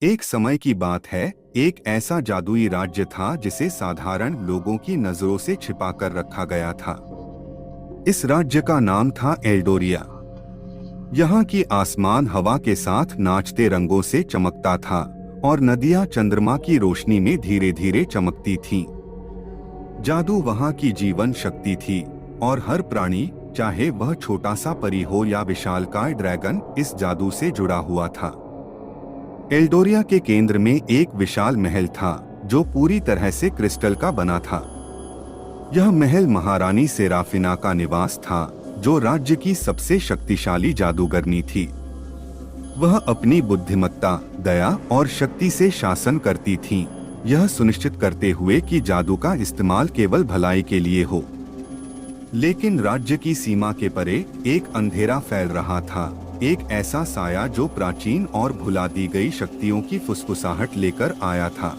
एक समय की बात है, एक ऐसा जादुई राज्य था जिसे साधारण लोगों की नजरों से छिपा कर रखा गया था। इस राज्य का नाम था एल्डोरिया। यहाँ की आसमान हवा के साथ नाचते रंगों से चमकता था और नदियाँ चंद्रमा की रोशनी में धीरे धीरे चमकती थीं। जादू वहाँ की जीवन शक्ति थी और हर प्राणी, चाहे वह छोटा सा परी हो या विशालकाय ड्रैगन, इस जादू से जुड़ा हुआ था। एल्डोरिया के केंद्र में एक विशाल महल था जो पूरी तरह से क्रिस्टल का बना था। यह महल महारानी सेराफिना का निवास था, जो राज्य की सबसे शक्तिशाली जादूगरनी थी। वह अपनी बुद्धिमत्ता, दया और शक्ति से शासन करती थीं, यह सुनिश्चित करते हुए कि जादू का इस्तेमाल केवल भलाई के लिए हो। लेकिन राज्य की सीमा के परे एक अंधेरा फैल रहा था, एक ऐसा साया जो प्राचीन और भुला दी गई शक्तियों की फुसफुसाहट लेकर आया था।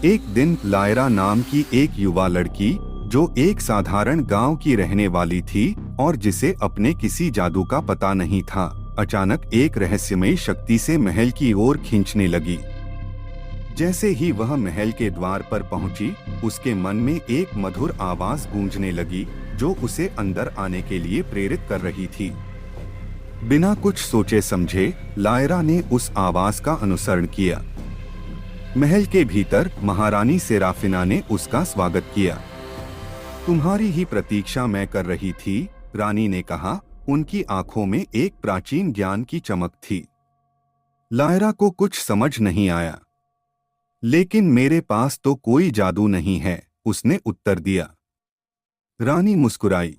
एक दिन लायरा नाम की एक युवा लड़की, जो एक साधारण गांव की रहने वाली थी और जिसे अपने किसी जादू का पता नहीं था, अचानक एक रहस्यमयी शक्ति से महल की ओर खींचने लगी। जैसे ही वह महल के द्वार पर पहुंची, उसके मन में एक मधुर आवाज गूंजने लगी जो उसे अंदर आने के लिए प्रेरित कर रही थी। बिना कुछ सोचे समझे लायरा ने उस आवाज का अनुसरण किया। महल के भीतर महारानी सेराफिना ने उसका स्वागत किया। तुम्हारी ही प्रतीक्षा मैं कर रही थी, रानी ने कहा। उनकी आंखों में एक प्राचीन ज्ञान की चमक थी। लायरा को कुछ समझ नहीं आया। लेकिन मेरे पास तो कोई जादू नहीं है, उसने उत्तर दिया। रानी मुस्कुराई।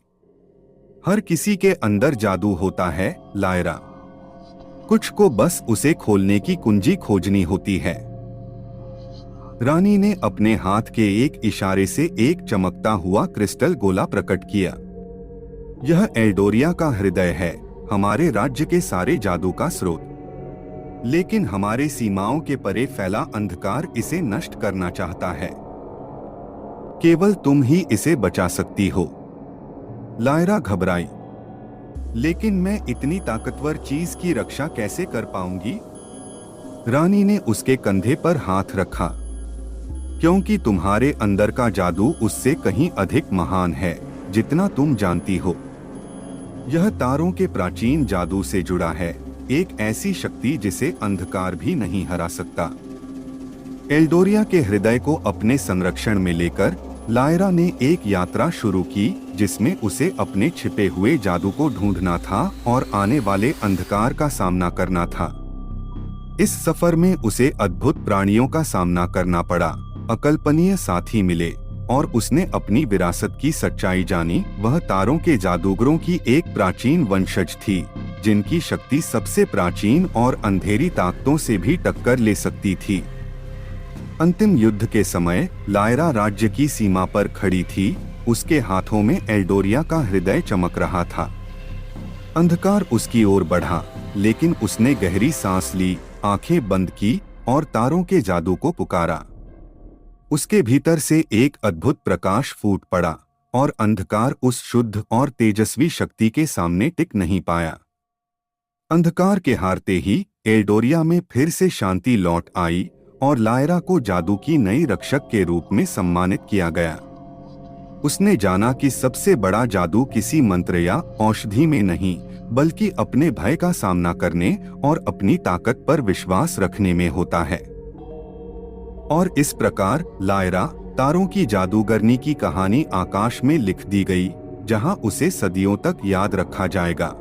हर किसी के अंदर जादू होता है, लायरा। कुछ को बस उसे खोलने की कुंजी खोजनी होती है। रानी ने अपने हाथ के एक इशारे से एक चमकता हुआ क्रिस्टल गोला प्रकट किया। यह एल्डोरिया का हृदय है, हमारे राज्य के सारे जादू का स्रोत। लेकिन हमारे सीमाओं के परे फैला अंधकार इसे नष्ट करना चाहता है। केवल तुम ही इसे बचा सकती हो। लायरा घबराई। लेकिन मैं इतनी ताकतवर चीज की रक्षा कैसे कर पाऊंगी? रानी ने उसके कंधे पर हाथ रखा। क्योंकि तुम्हारे अंदर का जादू उससे कहीं अधिक महान है, जितना तुम जानती हो। यह तारों के प्राचीन जादू से जुड़ा है, एक ऐसी शक्ति जिसे अंधकार भी नहीं हरा सकता। एल्डोरिया के हृदय को अपने संरक्षण में लेकर लायरा ने एक यात्रा शुरू की, जिसमें उसे अपने छिपे हुए जादू को ढूंढना था और आने वाले अंधकार का सामना करना था। इस सफर में उसे अद्भुत प्राणियों का सामना करना पड़ा, अकल्पनीय साथी मिले और उसने अपनी विरासत की सच्चाई जानी। वह तारों के जादूगरों की एक प्राचीन वंशज थी, जिनकी शक्ति सबसे प्राचीन और अंधेरी ताकतों से भी टक्कर ले सकती थी। अंतिम युद्ध के समय लायरा राज्य की सीमा पर खड़ी थी, उसके हाथों में एल्डोरिया का हृदय चमक रहा था। अंधकार उसकी ओर बढ़ा, लेकिन उसने गहरी सांस ली, आंखें बंद की और तारों के जादू को पुकारा। उसके भीतर से एक अद्भुत प्रकाश फूट पड़ा और अंधकार उस शुद्ध और तेजस्वी शक्ति के सामने टिक नहीं पाया। अंधकार के हारते ही एल्डोरिया में फिर से शांति लौट आई और लायरा को जादू की नई रक्षक के रूप में सम्मानित किया गया। उसने जाना कि सबसे बड़ा जादू किसी मंत्र या औषधि में नहीं, बल्कि अपने भय का सामना करने और अपनी ताकत पर विश्वास रखने में होता है। और इस प्रकार लायरा, तारों की जादूगरनी की कहानी आकाश में लिख दी गई, जहां उसे सदियों तक याद रखा जाएगा।